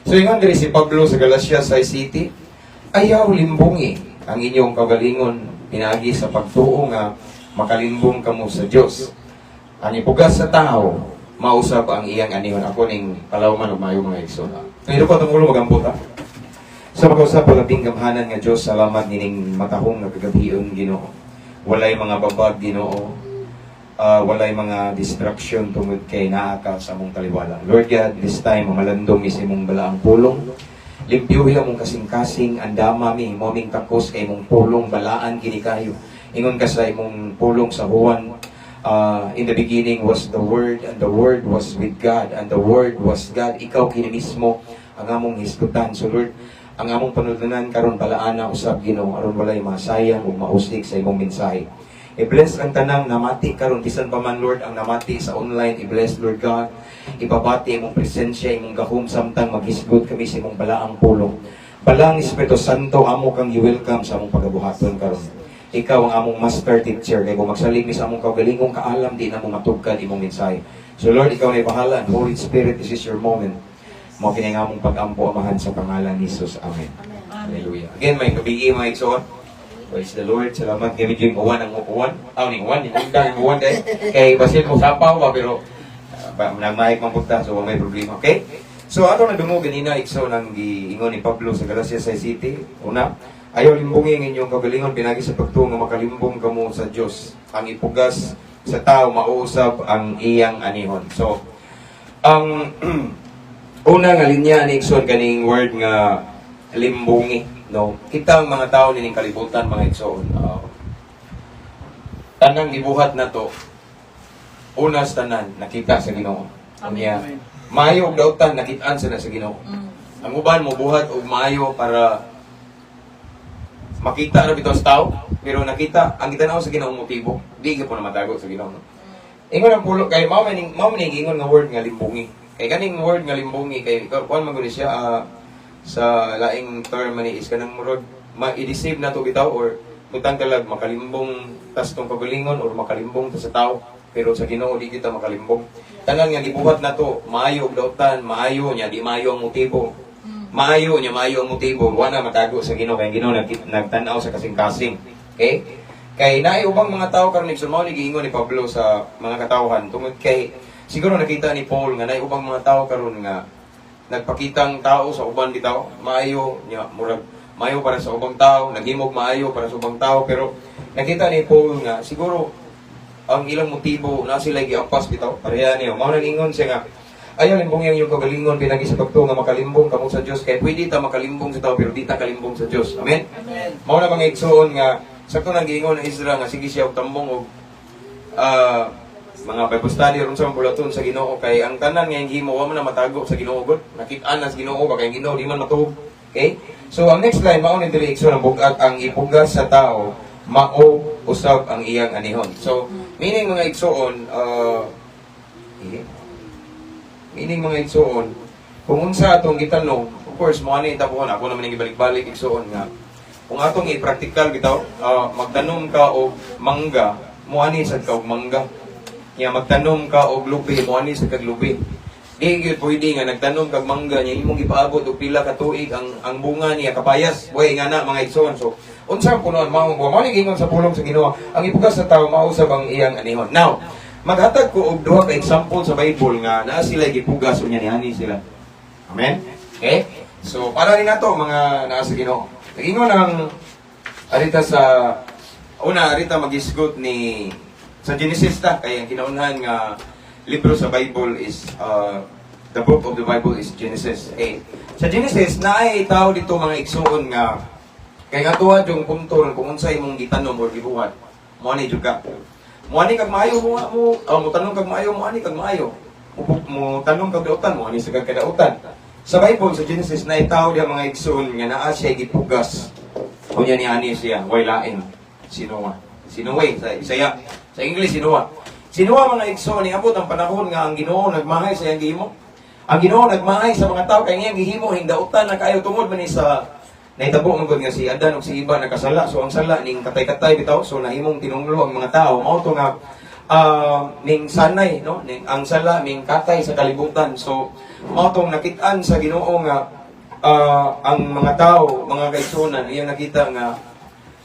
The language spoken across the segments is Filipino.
So ingon diri si Pablo sa Galatia sa City, ayaw limbungi ang inyong kagalingon pinagi sa pagtuo nga makalimbong kamo sa Dios. Ang ipugas sa tao mausab ang iyang anihon. Ako ning palawman og maayo mga igsoon. Ngayon ko tong ulo magambot ha. Sa pag-usap labing gamhanan nga Dios, salamat nining matahong nga kagabion Ginoo. Walay mga babag Ginoo. Walay mga distraction tungod kay naa ka sa among taliwala. Lord God, this time mamalandong is imong balaang pulong. Limpyuhi among kasing-kasing andama mi moming takos kay imong pulong balaan kini kayo. Ingon ka sa imong pulong sa Juan, in the beginning was the Word, and the Word was with God, and the Word was God. Ikaw kini mismo ang among hisgutan. So Lord, ang among panulunan karon balaan na usab Ginoo aron walay masayang ug mausik sa imong mensahe. I-bless ang tanang namati karon bisan pa man Lord ang namati sa online. I-bless Lord God. Ibabati imong presensya, imong gahom samtang maghisgot kami sa imong balaang pulong. Balang Espiritu Santo, amo kang i-welcome sa among pagabuhaton karon. Ikaw ang among master teacher kay kung magsalig mi sa among kaugalingong kaalam di na mo matugkad imong mensahe. So Lord, ikaw na bahala. Holy Spirit, this is your moment. Mo kini nga among pag-ampo amahan sa pangalan ni Jesus. Amen. Hallelujah. Again, may kabigi mga igsoon. Praise the Lord. Salamat kay medyo yung uwan ang uwan. Ni uwan. Yung uwan dahil. Kay basin mo sapaw ba, pero nagmayag mang punta, so may problema. Okay? So, ato na dungo ganina, ikso nang giingon ni Pablo sa Galatia City. Una, ayaw limbungin ang inyong kagalingon, pinagi sa pagtuo nga makalimbong kamo sa Diyos. Ang ipugas sa tao, mauusab ang iyang anihon. So, ang una nga linya ni ikson kaning word nga limbungi. No, kita ang mga tao nining kalibutan mga igsoon. Tanang gibuhat na to. Unas tanan nakita sa Ginoo. Unya maayo og dautan nakit-an sa Ginoo. Ang uban mo buhat og maayo para makita ra bitaw sa tao, pero nakita ang gitanaw sa Ginoo motibo. Di gyud po na matago sa Ginoo. Ingon ang pulo kay mao maning ingon nga word nga limbungi. Kay kaning word nga limbungi kay kuan man gud siya sa laing term ni is kanang murag ma-deceive na to bitaw or butang talag makalimbong tas tong kagalingon or makalimbong ta sa tao, pero sa Ginoo di kita makalimbong. Tanan nga gibuhat na to maayo og dautan, maayo nya di maayo ang motibo. Maayo ang motibo, wala matago sa Ginoo kay Ginoo nagtan-aw sa kasing-kasing. Okay? Kay naay ubang mga tao karon igsoon mao ni giingon ni Pablo sa mga katawhan tungod kay siguro nakita ni Paul nga naay ubang mga tao karon nga nagpakitang tao sa uban bitaw, maayo nya murag maayo para sa ubang tao, naghimog maayo para sa ubang tao, pero nakita ni Paul nga siguro ang ilang motibo na sila giampas bitaw. Pareha niyo, mao nang ingon siya nga ayaw limbungin yung kagalingon pinagi sa pagtuo nga makalimbong kamo sa Dios kay pwede ta makalimbong sa tao pero di ta kalimbong sa Dios. Amen. Amen. Mao na mga igsoon nga sakto nang giingon ng Israel nga sige siya og tambong og mga Bible study ron sa bulaton sa Ginoo kay ang tanan nga himo wa man na matago sa Ginoo gud nakit-an na sa Ginoo ba kay Ginoo di man matuog. Okay? So ang next line mao ni dili igsoon ang bugat ang ipugas sa tao mao usab ang iyang anihon. So meaning mga igsoon meaning mga igsoon kung unsa atong gitanong, of course mo ani tabuhan ako naman ning ibalik-balik igsoon nga kung atong i-practical bitaw magtanom ka og mangga mo ani sad ka og mangga. Nya magtanom ka og lubi mo ani sa kag lubi. Di gyud pwede nga nagtanom kag mangga nya imong ipaabot og pila ka tuig ang bunga niya kapayas. Buhay nga na mga igsoon. So unsa punon mao ni gingon sa pulong sa Ginoo ang ipugas sa tawo mausab ang iyang anihon. Now, maghatag ko og duha ka example sa Bible nga naa sila gipugas unya niani sila. Amen. Okay? So para rin nato mga naa sa Ginoo. Ingon ang arita sa arita magisgot ni sa Genesis ta, kaya ang kinaunhan nga libro sa Bible is, the book of the Bible is Genesis. Sa Genesis, naay tao dito mga igsoon nga, kaya nga tuwa yung punto kung unsay mong gitanom o gibuhat, mo ani jud ka. Mo ani kag maayo mo tanong kag maayo, mo ani kag maayo. Mo tanong kag dautan, mo ani sa kag kadautan. Sa Bible, sa Genesis, naay tao diha mga igsoon nga naa siya gipugas. Kunya ni ani siya, way lain. Sinuway sa Isaya. Sa English, sinuwa. Sinuwa mga igsoon, niabot ang panahon nga ang Ginoo nagmahay sa iyang gihimo. Ang Ginoo nagmahay sa mga tao kay iyang gihimo hingdautan na kayo tungod man ni sa naitabo man gud nga si Adan ug si Eva nakasala. So ang sala ning katay-katay bitaw, so nahimong tinunglo ang mga tao. Mao to nga ning sanay no, ning ang sala ning katay sa kalibutan. So Mao tong nakit-an sa Ginoo nga ang mga tao, mga kaigsunan, iyang nakita nga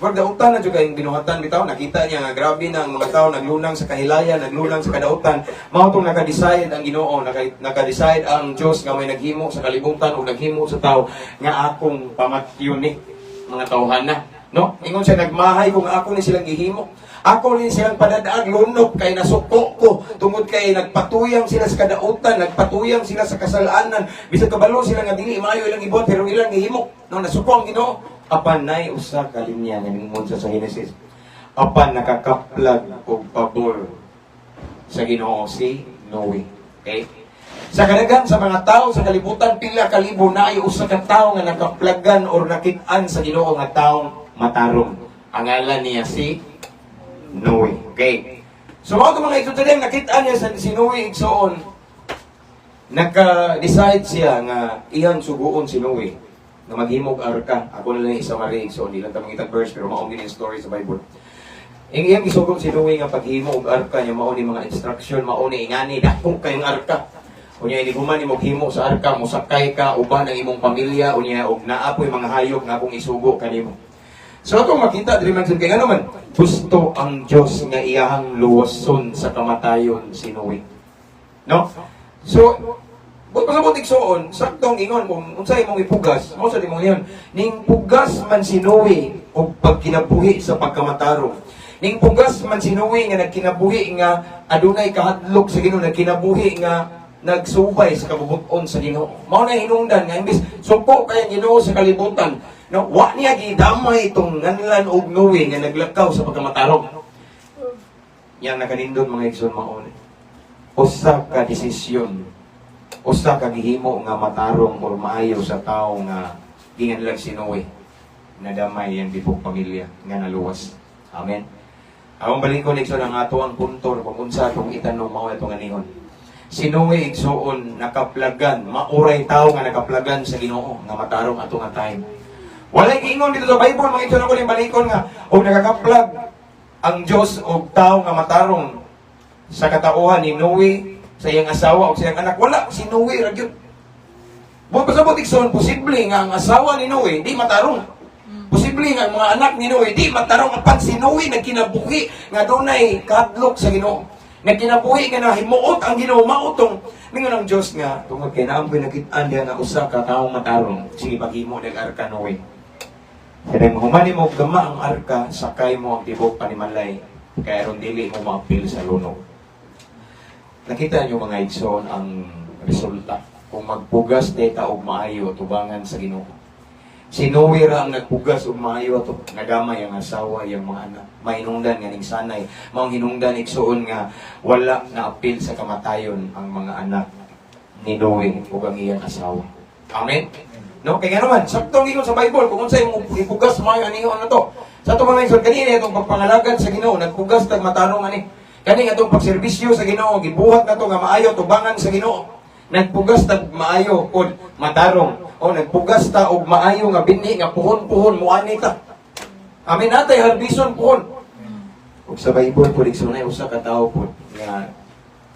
wag dautan na jud kayong binuhatan bitaw, nakita niya nga grabe na ang mga tao naglunang sa kahilayan, naglunang sa kadautan. Mao tong naka-decide ang Ginoo, naka-decide ang Dios nga may naghimo sa kalibutan o naghimo sa tao nga akong pamatyuni mga tawhana, no? Ingon siya nagmahay kung ako ni silang gihimo. Ako ni silang padadaag lunok kay nasuko ko tungod kay nagpatuyang sila sa kadautan, nagpatuyang sila sa kasalanan. Bisan kabalo sila nga dili maayo ilang ibuhat pero ilang gihimo. No nasuko ang Ginoo. Apan nay usa ka linya nga ningon sa Genesis. Apan nakakaplag og pabor sa Ginoo si Noe. Okay? Sa kadagan sa mga tao sa kalibutan pila ka libo na ay usa ka tawo nga nakaplagan or nakit-an sa Ginoo nga taong matarong. Ang ngalan niya si Noe. Okay. So mga mga igsoon nakita niya si Noe igsoon naka-decide siya nga iyang suguon si Noe na maghimog arka. Ako na lang isa mari igsoon nila tamang itag verse pero mao din story sa Bible. Ang iyang isugon si Noe nga paghimo og arka niya mao ni mga instruction mao ni ingani dako kayong arka. Unya ini human ni maghimo sa arka musakay ka uban ang imong pamilya unya og naapoy mga hayop nga akong isugo kanimo. So atong makita diri man kay ngano man gusto ang Dios nga iyahang luwason sa kamatayon si Noe. No? So pasabot igsoon saktong ingon kung unsay imong ipugas, mao sa imong niyon ning pugas man si Noe og pagkinabuhi sa pagkamatarong. Ning pugas man si Noe nga nagkinabuhi nga adunay kahadlok sa Ginoo, nagkinabuhi nga nagsubay sa kabubuton sa Ginoo. Mao na hinungdan nga imbis suko kay Ginoo sa kalibutan. No, wa niya gidamay itong nganlan og Noe nga naglakaw sa pagkamatarong. Yang nakanindot mga igsoon maon. Usa ka desisyon, usa ka gihimo nga matarong or maayo sa tawo nga ginganlag si Noe. Nadamay ang bibog pamilya nga naluwas. Amen. Ang balikon igsoon ang ato ang puntor kung unsa atong itanong mao atong aningon. Si Noe igsoon nakaplagan, mauray tawo nga nakaplagan sa Ginoo nga matarong ato nga time. Walay giingon dito sa Bible, mga ito na ko balikon nga, o nakakaplag ang Diyos o tao nga matarong sa katauhan ni Noe, sa iyang asawa o sa iyang anak. Wala, si Noe, ragyot. Buwan pa sa butikson, posible nga ang asawa ni Noe, di matarong. Posible nga ang mga anak ni Noe, di matarong. Apan si Noe, nagkinabuhi nga doonay kahadlok sa Ginoo. Nagkinabuhi nga na himuot ang Ginoo, mautong. Mingon ang Diyos nga, tungod kay naampoy nakit-an diya nga usa ka taong matarong, sige paghimo ng arka Noe. Kaya humani mo gama ang arka, sakay mo ang tibok panimalay, kaya ron dili mo maapil sa lunog. Nakita niyo mga igsoon ang resulta. Kung magpugas deta og maayo tubangan sa Ginoo. Si Noe ra ang nagpugas og maayo to, nagamay ang asawa, yung mga anak. Mahinungdan nga ning sanay, maong hinungdan igsoon nga wala na apil sa kamatayon ang mga anak ni Noe ug ang iyang asawa. Amen. No, kaya naman, saktong ingon sa Bible, kung unsay mo ipugas mo ang anihon na to. Sa itong mga igsoon, kanina itong pagpangalagad sa Ginoo, nagpugas tag matarong ani. Kani itong pagserbisyo sa Ginoo, gibuhat na to nga maayo, tubangan sa Ginoo. Nagpugas tag maayo, o matarong. O nagpugas ta og maayo nga binhi, nga puhon-puhon, muani ta. Amin natay, harbison puhon. Ug sa Bible, po, igsoon na usa ka tao po, nga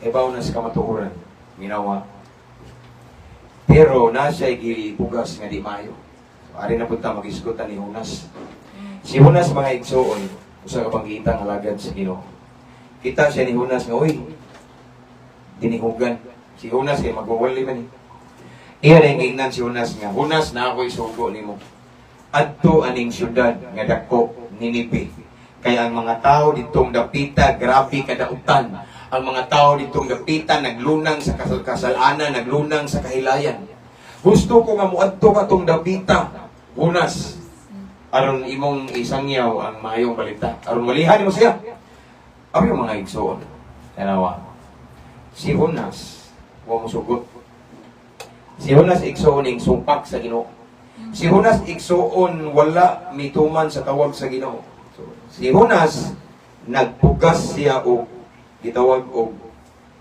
ibaw na sa kamatuoran, ginawa. Pero na siya gipugas nga di maayo. So, ari na punta mag-isgutan ni Jonas. Si Jonas mga igsoon, usa ka pangitang alagad sa Ginoo. Kita siya ni Jonas nga, uy, dinihugan. Si Jonas kay magwawali man. Iya rin ingnan si Jonas nga, Jonas na ako'y sugo ni mo. Adto aning syudad nga dako, Ninive. Kaya ang mga tao ditong dapita, grabe kadautan. Ang mga tao ditong dapita, naglunang sa kasalanan, naglunang sa kahilayan. Gusto ko nga muadto ka tong dapita, Jonas. Aron imong isangyaw ang maayong balita. Aron malihan mo siya. Ang yung mga igsoon. Tanawa. Si Jonas, huwag mo sugot. Si Jonas igsoon ing sumpak sa Ginoo. Si Jonas igsoon wala mituman sa tawag sa Ginoo. So, si Jonas nagpugas siya og gitawag og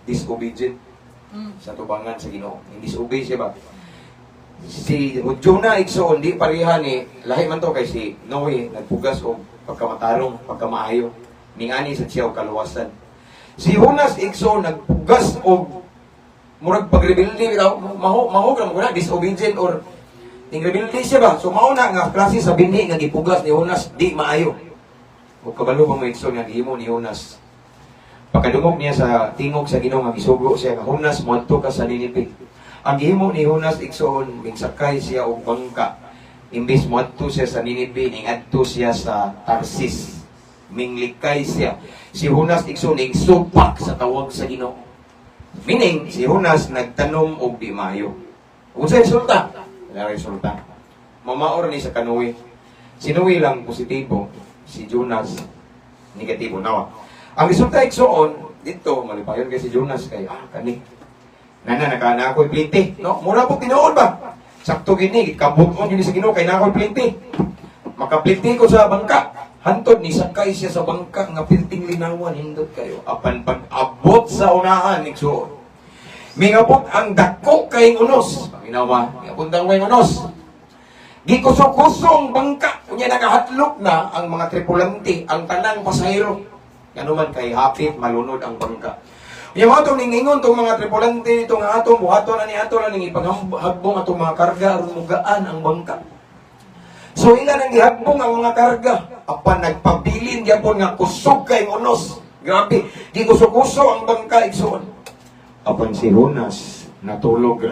disobedient sa tubangan sa Ginoo. Hindi disobey siya ba? Si Jonah igsoon di pareha ni lahi man to kay si Noe nagpugas og pagkamatarong, pagkamaayo. Ning ani sa siya og kaluwasan. Si Jonas igsoon nagpugas og murag pagrebelde bitaw, mahog ra mo na disobedient or rebelde siya ba? So mao na nga klase sa binhi nga gipugas ni Jonas di maayo. O kabalo pa mo igsoon nga gihimo ni Jonas. Pagkadungog niya sa tingog sa Ginoo nga gisugo siya nga Jonas moadto ka sa Ninive. Ang gihimo ni Jonas igsoon mingsakay siya og bangka. Imbis moadto siya sa Ninive, ningadto siya sa Tarsis. Minglikay siya. Si Jonas igsoon ning supak sa tawag sa Ginoo. Meaning si Jonas nagtanom og di maayo. Unsa resulta? Wala resulta. Mamaor ni sa kanoe. Si Noe lang positibo, si Jonas negatibo. Nawa. Ang resulta igsoon dito malipayon kay si Jonas kay kani. Nana nakana ako'y plinti, no? Mura po tinuod ba? Sakto gini, kabuton yun sa Ginoo kay na ako'y plinti. Makaplinti ko sa bangka. Hantod ni sakay siya sa bangka nga pilting linawan hindot kayo. Apan pag-abot sa unahan igsoon. Mingabot ang dako kay unos. Minawa, mingabot ang kay unos. Gikusok-kusong bangka. Kunya nakahatlok na ang mga tripulante, ang tanang pasahero. Ano man kay hapit, malunod ang bangka. Yung mga itong ningingon, itong mga tripulante, itong atong, buhaton na ni ato na ning ipaghagbong atong mga karga, rumugaan ang bangka. So ilan ang gihagbong ang mga karga. Apan nagpabilin gyapon nga kusog kay unos. Grabe, gikusok-kuso ang bangka igsoon. Apan si Jonas natulog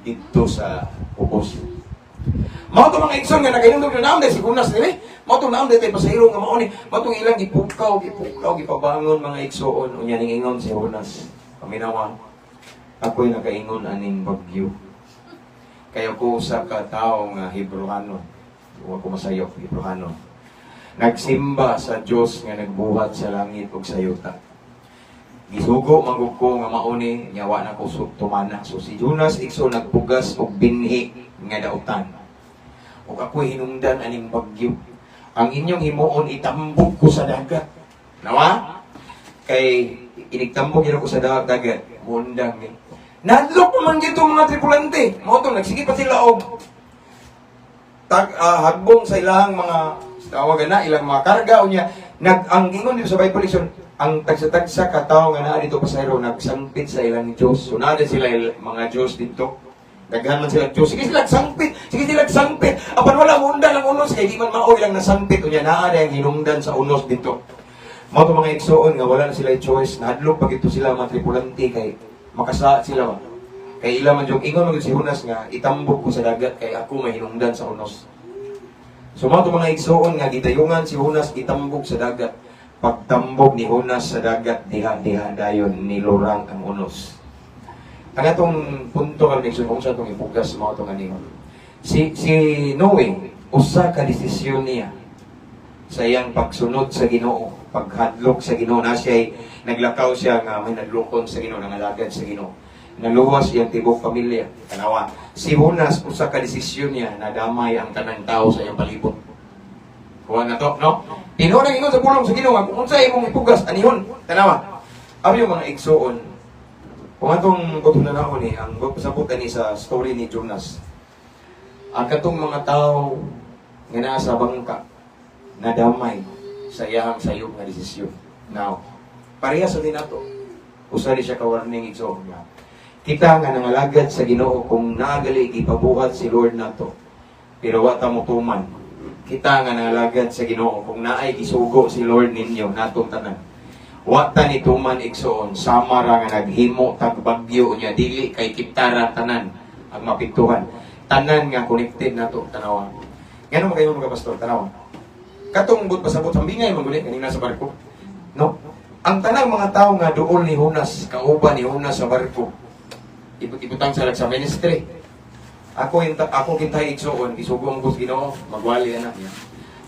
dito sa ubos. Mao to mga igsoon nga nagainundog na naam si Jonas dili. Mao to naam tay pasahero nga mao ni, mao tong ilang gipukaw, gipabangon mga igsoon unya ning ingon si Jonas. Paminawa. Ako'y nakaingon aning bagyo. Kaya ko sa katao nga Hebreano. Huwag ko masayok, Hebreano. Nagsimba sa Diyos nga nagbuhat sa langit ug sa yuta. Gisugo magug ko nga mauni nyawa na ko tumana. So si Jonas igso nagpugas og binhi nga dautan. Ug ako hinungdan aning bagyo. Ang inyong himuon itambog ko sa dagat. Nawa? Kay inigtambog yun ko sa dagat. Mundang ni. Nadlok naman dito mga tripulante. Mo to nagsige pa sila og hagbong sa ilahang mga tawagan na ilang mga karga unya ang ingon dito sa Bible lesson ang tagsa-tagsa katawo nga naa dito pasahero nagsangpit sa ilang Dios. So naa sila mga Dios dito. Daghan man sila Dios. Sige sila sangpit. Sige sila sangpit. Apan wala undan ang unos kay di man mao ilang nasangpit unya naa ang hinungdan sa unos dito. Mao to mga igsoon nga wala na sila choice. Nahadlok pag ito sila mga tripulante kay makasaad sila ba. Kay ila man jud ingon man si Jonas nga itambog ko sa dagat kay ako may hinungdan sa unos. So mao to mga igsoon nga gidayungan si Jonas itambog sa dagat. Pagtambog ni Jonas sa dagat diha dayon nilurang ang unos. Ang atong punto nga igsoon kung sa atong ipugas mao to nga ningon. Si Noe usa ka desisyon niya sa iyang pagsunod sa Ginoo, paghadlok sa Ginoo na siya naglakaw siya nga may nadlokon sa Ginoo, nangalagad sa Ginoo. Naluwas iyang tibok pamilya. Tanawa, si Jonas usa ka desisyon niya na damay ang tanang tao sa iyang palibot. Kuha na to, no? Tinuod ang ingon sa pulong sa Ginoo, kung unsa imong ipugas anihon. Tanawa. Abi yung mga igsoon. Kung atong kutong na naon ni ang pasabot ani sa story ni Jonas. Ang katong mga tao nga naa sa bangka na damay sa iyang sayop nga desisyon. Now, pareha sa din nato. Usa di siya ka warning igsoon nga. Kita nga nangalagad sa Ginoo kung naagali ipabuhat si Lord nato. Pero wa ta mo tuman. Kita nga nangalagad sa Ginoo kung naay isugo si Lord ninyo natong tanan. Wa ta ni tuman igsoon sama ra nga naghimo tag bagyo nya dili kay kitara tanan ang mapintuhan. Tanan nga connected nato tanawa. Ngano kayo mga pastor tanawa. Katong but pasabot ang bingay mangulit kanina sa barko. No? Ang tanang mga tao nga duol ni Jonas, kauban ni Jonas sa barko. Ibutang sa ministry. Ako kintay igsoon, isugong ko sa Ginoo, magwali anak niya.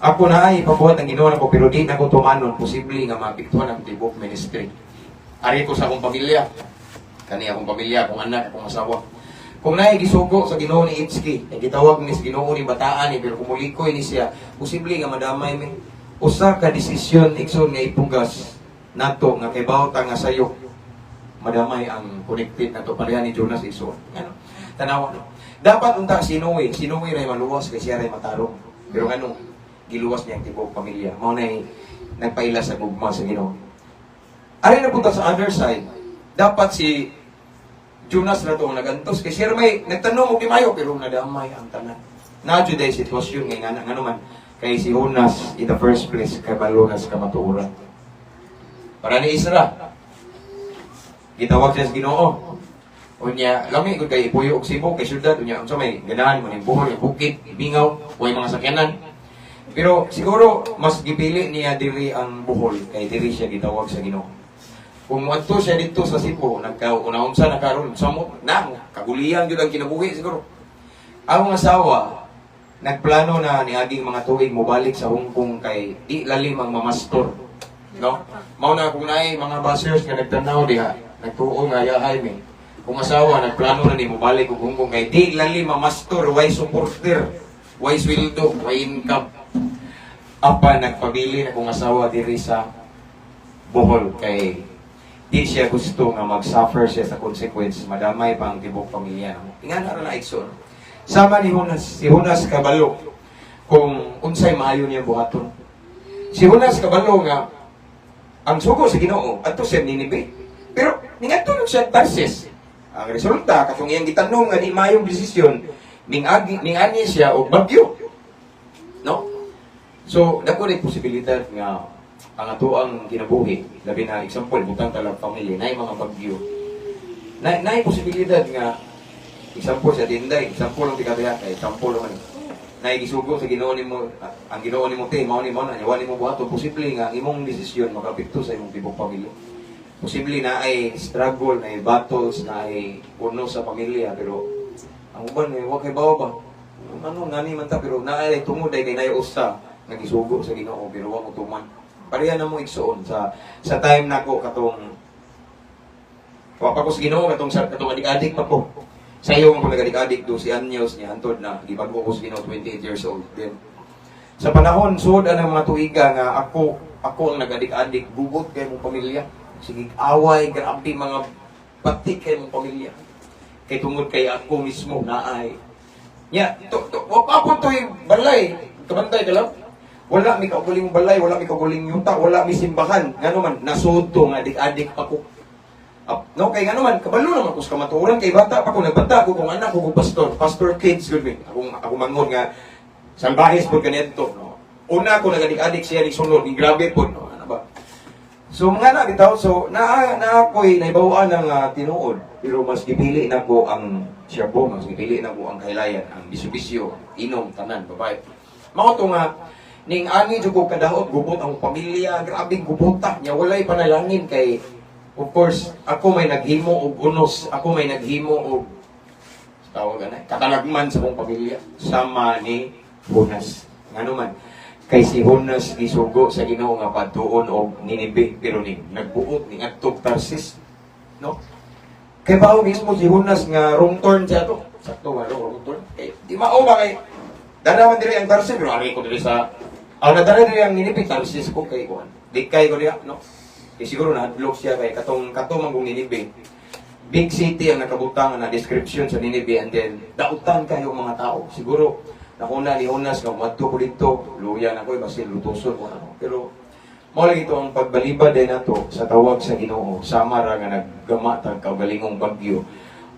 Ako na ay pabuhat ang Ginoo nako pero di na ko tumanon, posible nga mapiktuhan ang tibok ministry. Ari ko sa akong pamilya. Kani akong pamilya, akong anak, akong asawa. Kung naay gisugo sa Ginoo ni Itzki, ay gitawag ni sa Ginoo ni bataan ni pero kumulikoy ni siya, posible nga madamay mi. Usa ka desisyon igsoon nga ipugas nato nga kay bawta nga sayok madamay ang connected nato pareha ni Jonas igsoon. Ano? Tanawa no. Dapat unta si Noe ray maluwas kay siya ray matarong. Pero ano, giluwas niya ang tibok pamilya. Mao nay nagpaila sa gugma sa Ginoo. Ari na punta sa other side. Dapat si Jonas na to ang nagantos. Kay sir may nagtanong og mayo pero nadamay ang tanan. Nadyo day sitwasyon nga nga naman kay si Jonas in the first place kay balunas ka matuuran. Para ni Isra. Gitawag siya sa Ginoo. Unya, lami gud kay Puyo og Cebu kay syudad unya unsa may ganahan man buhol, bukid, ibingaw, way mga sakyanan. Pero siguro mas gipili niya diri ang buhol kay diri siya gitawag sa Ginoo. Kung adto siya dito sa Cebu, nagkauna-unsa na karon samot na kagulihan gyud ang kinabuhi siguro. Ang asawa nagplano na niaging mga tuig mobalik sa Hong Kong kay di lalim ang mamastor. No? Mao na kung naay mga bashers nga nagtanaw diha, nagtuo nga yahay mi. Kung asawa nagplano na ni mobalik og Hong Kong kay di lalim mamastor, way supporter, way sweldo, way income. Apa nagpabili na kung asawa diri sa Bohol kay di siya gusto nga mag-suffer siya sa consequence, madamay pa ang tibok pamilya. Ingan na na ikson. Sama ni Jonas, si Jonas kabalo kung unsay maayo niya buhaton. Si Jonas kabalo nga ang sugo sa Ginoo adto siya Ninibe. Pero ningadto siya Tarsis. Ang resulta katong iyang gitanong nga di maayong desisyon ning-ani siya og bagyo. No? So, dako rin posibilidad nga ang ato ang kinabuhi, labi na example, butang talang pamilya, na mga bagyo. Na posibilidad nga, example sa tinday, example ng tikabiyata, example naman, na igisugo sa Ginoo nimo, ang Ginoo nimo te, mao ni mo na, yawan nimo buhaton, posible nga, imong desisyon makapikto sa imong tibok pamilya. Posible na ay struggle, na ay battles, na ay puno sa pamilya, pero ang uban, wag kay bawa ba? Ano, nani man ta, pero na ay tungod ay kay nayo usta, nagisugo sa Ginoo, pero wag mo tuman. Pareha na mo igsuon sa time nako katong wapa ko sa Ginoo katong adik-adik pa ko. Sa iyo mo nagadik-adik 12 anyos ni antod na gibago ko sa Ginoo 28 years old. Then sa panahon sud ang mga tuiga nga ako ang nagadik-adik gugot kay mong pamilya. Sige away grabe mga batik kay mong pamilya. Kay tungod kay ako mismo naay. Nya wapa ko toy balay kabantay ka lang. Wala mi kaugaling balay, wala mi kaugaling yuta, wala mi simbahan. Ngano man nasuto nga adik-adik pa ko. No kay ngano man kabalo naman ko sa kamatuoran kay bata pa ko nagbata ko kung anak ko pastor kids good me. Ako mangon nga salbahis pud kanito no. Una ko nagadik-adik siya ni sunod, ni grabe pud no. Ano ba? So mga na bitaw so na ako'y naibawaan ng tinuod pero mas gipili na ko ang siyabo, mas gipili na ko ang kahilayan, ang bisyo-bisyo, inom tanan babae. Mao to nga ning ani jud ko kadahot gubot ang pamilya, grabing gubota nya walay panalangin kay of course ako may naghimo og unos, ako may naghimo og tawag ana katalagman sa mong pamilya sama ni Jonas. Ngano man kay si Jonas gisugo sa Ginoo nga padtuon og Ninibe pero ni nagbuot ni adtog Tarsis no kay bao mismo si Jonas nga wrong turn siya to sakto nga wrong turn kay di mao ba kay danaman diri ang Tarsis pero ari ko diri sa ang nadala nila ang Ninibe, Tarsis ko kay Juan. Di kay ko niya, no? Kaya siguro na-adlock siya kay katong mangong Ninibe. Big city ang nakabutang na description sa Ninibe and then dautan kayo mga tao. Siguro, nakuna ni Jonas, kung madto ko dito, luya na ko, basin lutuson ko ano. Pero, mula ito ang pagbalibad din nato sa tawag sa Ginoo. Sama ra nga naggama tag kaugalingong bagyo.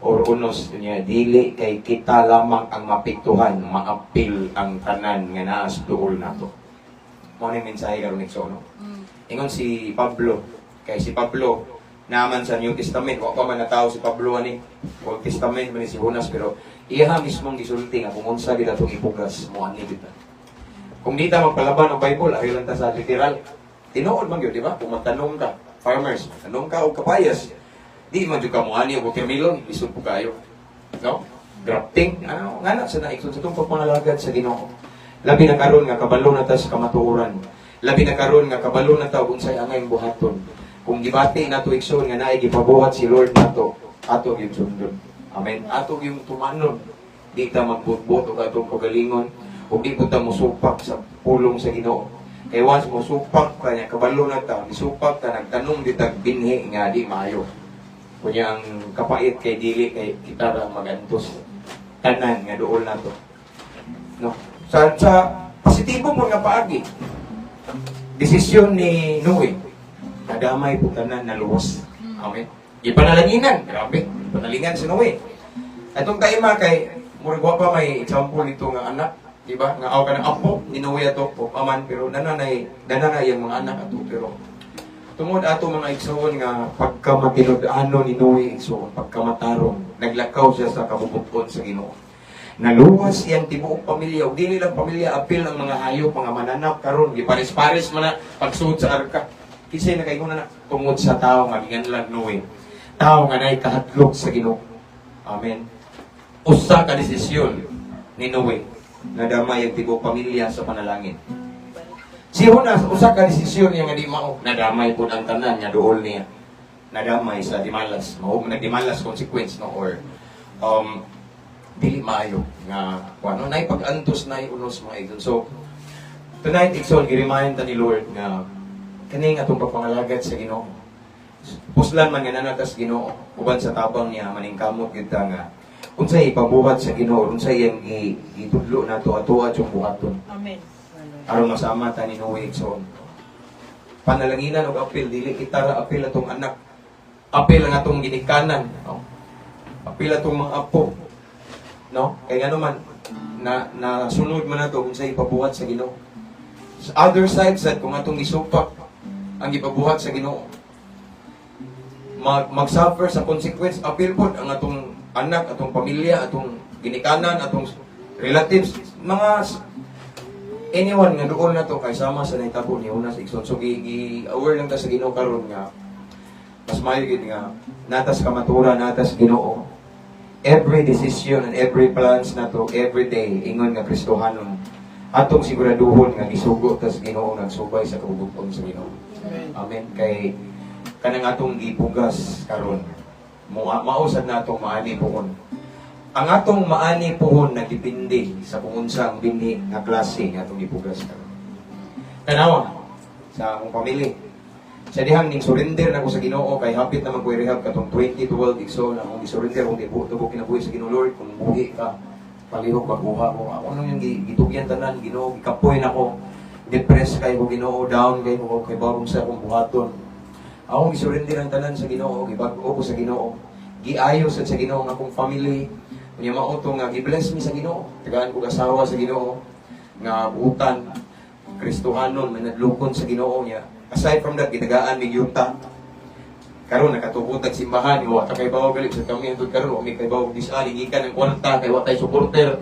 Or unos niya, dili kay kita lamang ang mapiktuhan, maapil ang tanan nga naas duol nato. Mo ni mensahe karon igsoon. Ingon si Pablo, kay si Pablo naman sa New Testament, wa pa man natao si Pablo ani Old Testament man si Jonas pero iya mismong gisulti nga kung unsa gid atong ipugas mo ani kita. Kung di ta magpalaban og Bible, ayo lang ta sa literal. Tinuod man gyud, di ba? Kung magtanong ka, farmers, tanong ka og kapayas, di man jud ka mo ani og watermelon, lisod po kayo. No? Grafting, ano ngana sa naikson sa tong pagpangalagad sa Ginoo. Labi na karon nga kabalo na ta sa kamatuoran. Labi na karon nga kabalo na ta unsay angay buhaton. Kung gibati nato igsoon nga naay gipabuhat si Lord nato, ato gyud sundon. Amen. Ato gyud tumanon. Di ta magbutbot og atong pagalingon, ug di ta mosupak sa pulong sa Ginoo. Kay once mosupak ka nya kabalo na ta, isupak ta nagtanong di tag binhi nga di maayo. Kunya ang kapait kay dili kay kita ra magantos. Tanan nga duol nato. No. Sa positibo mo nga paagi, desisyon ni Noe, nadamay po tanan na luwas. Amen. Ipanalanginan, grabe. panalingan si Noe. Atong kaima kay murag wa pa may example nito nga anak, di ba? Nga aw kanang apo ni Noe ato o aman pero nananay yang mga anak ato pero tungod ato mga igsoon nga pagkamatinud-ano ni Noe igsoon, pagkamataron, naglakaw siya sa kabubuton sa Ginoo. Naluwas iyang tibuok pamilya, ug dili lang pamilya apil ang mga hayop, mga mananap karon gipares-pares man na pagsuod sa arka. Kisay na kayo na tungod sa tao nga ginganlan Noe. Tao nga nay kahatlok sa Ginoo. Amen. Usa ka desisyon ni Noe na damay ang tibuok pamilya sa panalangin. Si Jonas, usa ka desisyon niya nga di mao, nadamay pud ang tanan niya duol niya. Nadamay sa dimalas, mao nagdimalas consequence no or dili maayo nga kuno nay pag-antos nay unos mga idol. So tonight igsoon gi-remind ta ni Lord nga kaning atong pagpangalagad sa Ginoo. Puslan man nga nanatas Ginoo uban sa tabang niya maningkamot gyud ta nga unsay ipabuhat sa Ginoo, unsay iyang itudlo nato ato at yung buhaton. Amen. Aron masama ta ni Noe igsoon. Panalanginan og apil dili kita ra apil atong anak. Apil ang atong ginikanan, no? Apil atong mga apo. No? Kay ngano man na sunod man nato unsay ipabuhat sa Ginoo. Sa other side sad kung atong gisupak ang ipabuhat sa Ginoo. Mag-suffer sa consequence apil pod ang atong anak, atong pamilya, atong ginikanan, atong relatives, mga anyone nga doon na to kay sama sa naitabo ni Jonas igsoon. So aware lang ta sa Ginoo karon nga mas maayo gid nga natas kamaturan, natas Ginoo. Every decision and every plans nato every day ingon nga Kristohanon atong siguraduhon nga gisugo tas Ginoo nagsubay sa kabubuton sa Ginoo. Amen. Kay kanang atong gipugas karon mausad na atong maani pohon. Ang atong maani pohon nagdepende sa kung unsang binhi nga klase nga atong gipugas karon. Tanawa sa akong pamilya. Sa dihang ning surrender nako sa Ginoo kay hapit na magkuy rehab katong 2012 igsoon akong gisurrender kung tibuok kinabuhi sa Ginoo Lord kung buhi ka palihog pagbuha ko. Ako nung yung gitugyan tanan Ginoo gikapoy nako. Depressed kay ko Ginoo, down kay ko kay bawong sa akong buhaton. Akong gisurrender ang tanan sa Ginoo, gibag-o ko sa Ginoo. Giayo sa Ginoo nga akong family. Unya mao to nga gi-bless mi sa Ginoo. Tagaan ko asawa sa Ginoo nga buutan Kristohanon manadlukon sa Ginoo niya. Aside from that gitagaan mi yuta. Karon nakatubot ang simbahan wa ta kay bawo gali sa kami antud karon wa mi kay bawo disali gikan ang kwarta kay wa tay supporter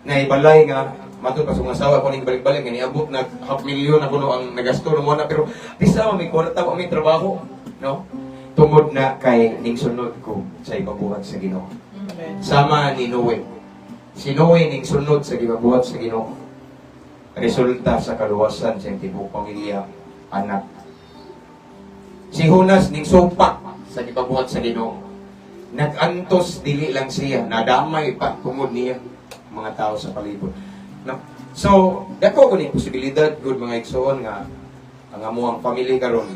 nga ibalay nga matud pa sa asawa ko ning balik-balik nga niabot na 500,000 ako no ang nagasto mo na pero bisa mi kwarta wa mi trabaho no tungod na kay ning sunod ko sa ipabuhat sa Ginoo. Sama ni Noe. Si Noe ning sunod sa gipabuhat sa Ginoo. Resulta sa kaluwasan sa tibuok pamilya, anak. Si Jonas ning supak sa gipabuhat sa Ginoo. Nagantos dili lang siya, nadamay pa tungod niya mga tao sa palibot. No? So, dako ko ni posibilidad good mga igsoon nga ang amuang family karon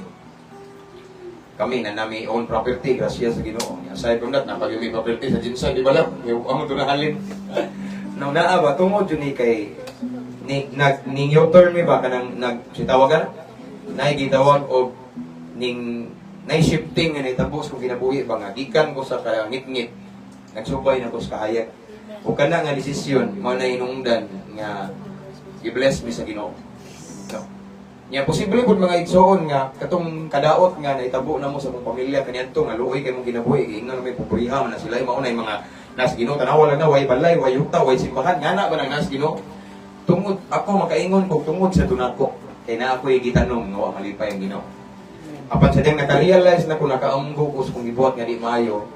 kami na nami own property grasya sa Ginoo. Aside from that, napag-umi property sa Jinsan, di ba lang? Yung amo doon na halin. Nang naaba, tungod yun ni kay ning your turn mi ba kanang nagsitawagan naigitawag og ning shifting nga nitapos kung kinabuhi ba nga gikan ko sa ngit-ngit nagsubay na ko sa kahayag o kana nga desisyon mo na inungdan nga i-bless mi sa Ginoo. No. Nya posible pud mga igsoon nga katong kadaot nga naitabo na mo sa mong pamilya kaniadto nga luoy kay mong kinabuhi ingnon may pupulihan na sila mao nay mga nas Ginoo tanawa lang na way balay way yuta way simbahan ngana ba nang nas Ginoo tungod ako makaingon ko tungod sa tunako kay na ako'y gitanong nga wa malipay ang Ginoo. Apan sa diyang naka-realize na kung nakaamgo ko kung gibuhat nga di maayo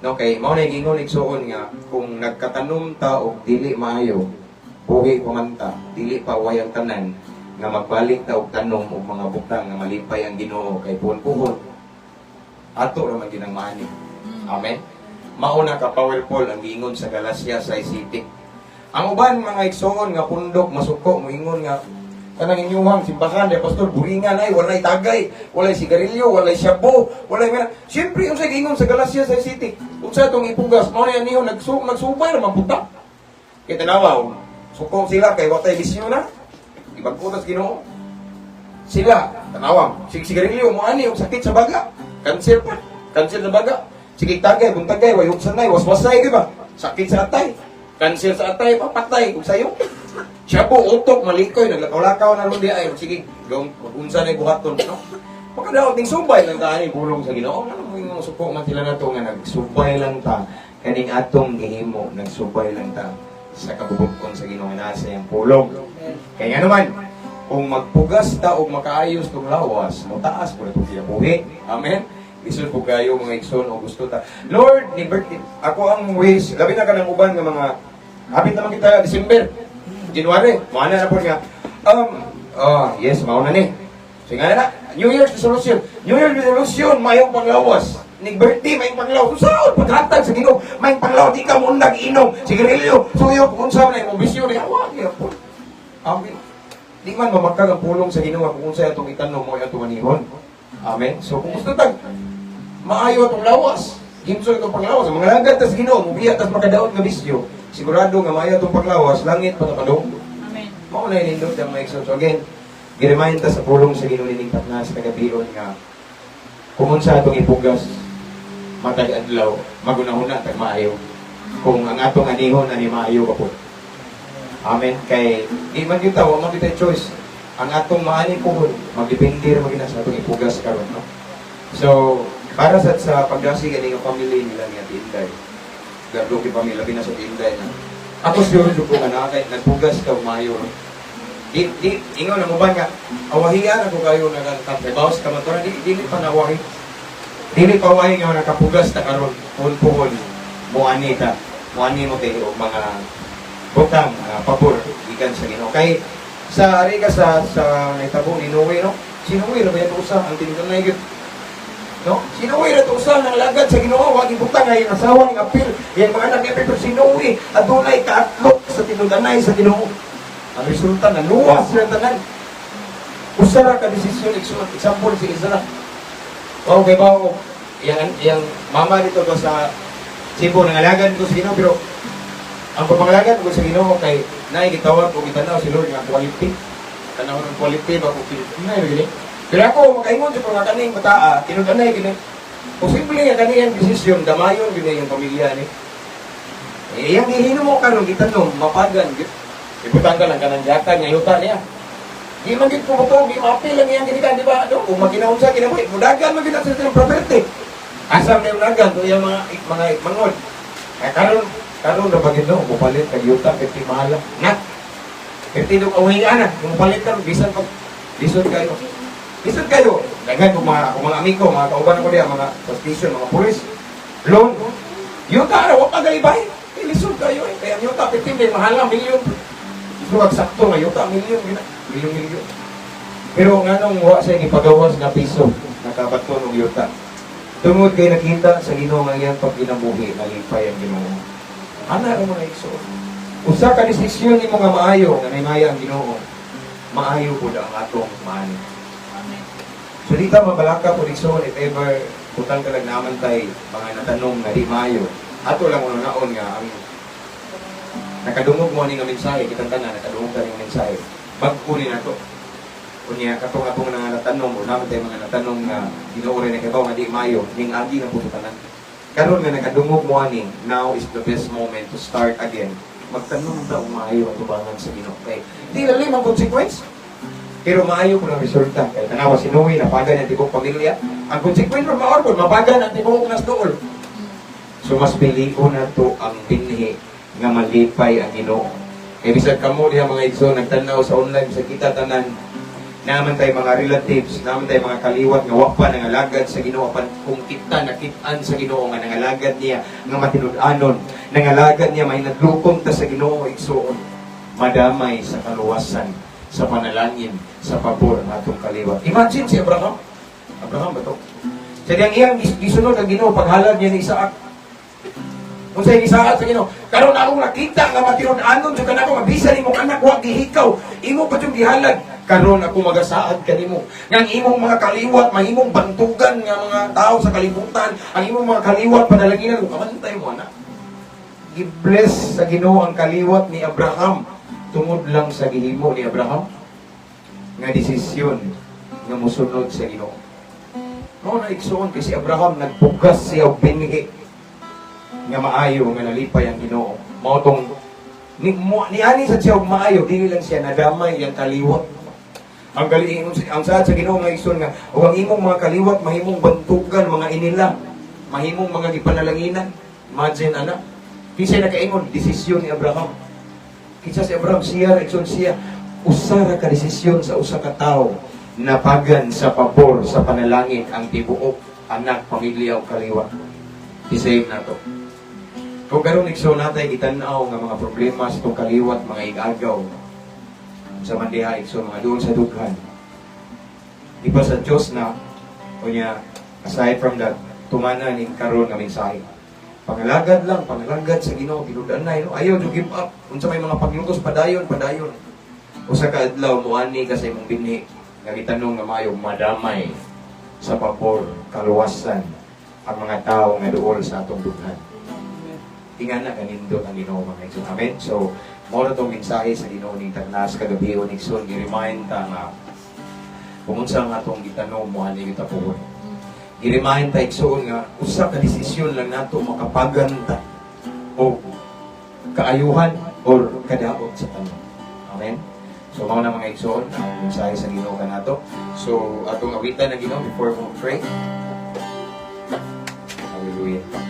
no kay mao na gingon igsoon nga kung nagkatanom ta og dili maayo buhi pamanta dili pa wayang tanan nga magbalik ta og tanom og mga butang nga malipay ang Ginoo kay puhon-puhon ato ra man ginang maani. Amen. Mauna ka powerful ang giingon sa Galacia 6:7. Ang uban mga igsoon nga pundok masuko moingon nga kanang inyuhang simbahan de pastor buringan ay walay tagay, walay sigarilyo, walay shabu, walay nga. Siyempre unsay giingon sa Galacia 6:7. Unsa tong ipugas mao na niyo nagsubay ra man buta. Kay tanawa suko sila kay watay bisyo na. Ibagkutas Ginoo. Sila tanawa sigarilyo mo ani og sakit sa baga. Cancer pa. Cancer sa baga. Sige tagay, kung tagay, wayog sanay, waswasay, di ba? Sakit sa atay. Cancer sa atay, papatay, kung sayo. Siya po, utok, malikoy, naglakaw-lakaw na ron di ay, sige, gawin, mag-unsa na yung buhaton, no? Pagkadaot, ning subay lang ta, ani, bulong sa Ginoo. Ano yung suko man sila na ito nga, nagsubay lang ta, kaning atong gihimo, nagsubay lang ta sa kabubukon sa Ginoo na sa iyang pulong. Kaya nga naman, kung magpugas ta o makaayos itong lawas, mataas po na itong kinabuhi. Amen? Isod po kayo mga ikson o gusto ta. Lord, ako ang wish, labi na ka ng uban ng mga, hapit naman kita, December, January, maana na po nga, yes, mauna ni. So nga na, New Year's resolution. New Year's resolution, mayong panglawas. Nig-birthday, mayong panglawas. Saan? Paghatag sa Ginoo, mayong panglawas, di ka muna nag-inom. Sigarilyo, suyo, kung saan na yung bisyo, di awa, di po. Amen. Di man mamakag ang pulong sa Ginoo kung saan itong itanong mo yung tumanihon. Amen. So kung gusto tag, maayo itong lawas. Gimso itong panglawas. Ang mga langgat tas Ginoo, mubiya tas makadaot nga bisyo. Sigurado nga maayo itong panglawas, langit patapadong. Amen. Mao na inindot ang mga ikson. So again, giremind ta sa pulong sa Ginoo nining patnas kagabion nga kung unsa atong ipugas matag adlaw magunahuna tag maayo. Kung ang atong anihon ani maayo pa po. Amen. Kay di man kita wa man kita choice. Ang atong maani po magdepende ra magina sa atong ipugas karon, no. So para sa pagdasi kani nga family nila nga Inday. Gado ki pamilya bina sa Inday na. Ako siguro ko nga nakay nagpugas ka maayo. No? Di ingon na mo ba nga awahian ako kayo nagtatrabaho sa kamaturan dili pa nawahi. Dili pa wahi nga nakapugas ta karon puhon mo anita. Mo ani mo kay mga butang pabor ikan sa Ginoo. Kay sa ari ka sa naitabo ni Noe, no? Si Noe ra ba yan usa ang tindanay gyud. No? Si Noe ra usa nang lagad sa Ginoo wa gibutang ay asawa ning apil. Yang mga anak ni pero si Noe adunay kaatlok sa tindanay sa Ginoo. Ang resulta na luwas sila tanan. Usa ra ka desisyon example si Isra. Okay ba ako? Yang mama dito ko sa Cebu nangalagan ko sa Ginoo pero ang pagpangalagan ko sa Ginoo kay naay gitawag ko gitanaw si Lord nga quality. Tanaw ng quality ba ko nay gini. Pero ako makaingon sa mga kaning bataa, tinudanay gini. Posible nga kaniyang desisyon damayon gini yung pamilya ni. Yang gihino mo karon gitanong mapagan gid. Ibutang ka lang kanang jatan nga yuta niya. Di man gid pumuto, di maapil lang iyang ginikan, di ba? No? Kung maginahon sa kinabuhi, mudagan man gid sa silang property. Asam na yung nagan to yung mga mangod. Kaya karon na bagid no, mupalit kag yuta 50 mahal. Nak. 50 dog away ana, mupalit ka bisan pag lisod kayo. Lisod kayo. Daghan kung mga amigo, mga kauban ko diya, mga station, mga pulis. Loan. Yuta ra wa pa galibay. Lisod kayo eh. Kaya yuta 15 din mahal lang milyon. Suwag sakto nga yuta milyon. Pero nga nung wa sa ipagawas na piso, nakabato ng yuta. Tungod kay nakita sa Ginoo nga iyang pagkinabuhi, nalipay ang Ginoo. Ana ra mo na igsoon. Usa ka desisyon nimo nga maayo, nga naymaya ang Ginoo. Maayo pud ang atong maani. Amen. So di ta mabalaka pud igsoon if ever butang ka naman tay mga natanong nga di maayo. Ato lang uno naon nga ang nakadungog mo ni nga mensahe, kitang tanan nakadungog ka ning mensahe. Magkuni na to. Kunya katong atong nga natanong o naman tayo mga natanong nga ginuuri na kabaw nga di maayo ning agi na puto tanan. Karon nga nakadungog mo ani, now is the best moment to start again. Magtanong daw maayo ang tubangan sa Ginoo. Kay di lalim ang consequence. Pero maayo po ang resulta. Kaya tanawa si Noe, napagan ang tibok pamilya. Ang consequence from maorbon, mapagan ang tibok nas dool. So mas piliin na to ang binhi nga malipay ang Ginoo. Kaya bisag kamo diha mga igsoon nagtanaw sa online sa kita tanan naman tayo mga relatives, naman tayo mga kaliwat nga wa pa nangalagad sa Ginoo pan kung kita nakitaan sa Ginoo nga nangalagad niya nga matinud-anon, nangalagad niya may naglukom ta sa Ginoo igsoon. Madamay sa kaluwasan, sa panalangin, sa pabor ng atong kaliwat. Imagine si Abraham. Abraham ba to? Sa diyang iyang gisunod ang Ginoo paghalad niya ni Isaac. Kung sa Isaac sa Ginoo, karon akong nakita nga matinud-anon sa kanako nga bisan imong anak wa gihikaw, imo pa yung gihalad. Karon ako magasaad kanimo. Nga imong mga kaliwat, mahimong bantugan nga mga tao sa kalibutan, ang imong mga kaliwat panalanginan mo kamantay mo anak. Gi-bless sa Ginoo ang kaliwat ni Abraham tungod lang sa gihimo ni Abraham nga desisyon nga mosunod sa Ginoo. Mao na igsoon kasi Abraham nagpugas siya og binhi nga maayo nga nalipay ang Ginoo. Mao tong ni ani sa siya og maayo dili lang siya nadamay yang kaliwat. Ang galing ang saad sa Ginoo nga igsoon nga ug ang imong mga kaliwat mahimong bantugan mga inila, mahimong mga gipanalanginan. Imagine ana. Kisay nakaingon desisyon ni Abraham. Kinsa si Abraham siya igsoon siya usa ra ka desisyon sa usa ka tawo napagan sa pabor sa panalangin ang tibuok anak, pamilya o kaliwa. Isave na to. Kung karon igsoon natay gitanaw nga mga problema sa itong kaliwat, mga igagaw sa mandiha igsoon mga doon sa dughan. Di ba sa Diyos na kunya aside from that tumana ning karon nga mensahe. Pangalagad lang, pangalagad sa Ginoo, ginudanay no. Ayaw to give up. Unsa may mga paglugos padayon. Usa ka adlaw muani ka sa imong binhi. Nagitanong nga maayo madamay sa pabor, kaluwasan ang mga tao nga duol sa atong dughan. Tingana kanindot ang Ginoo mga igsoon. Amen. So, mao na tong mensahe sa Ginoo ning tanas kagabi o igsoon gi-remind ta nga kung unsa nga atong gitanong mo ani kita puhon. Gi-remind ta igsoon nga usa ka desisyon lang nato makapagan ta o kaayuhan or kadaot sa tanan. Amen. So, mao na mga igsoon ang mensahe sa Ginoo kanato. So, atong awitan na Ginoo before we pray. Hallelujah.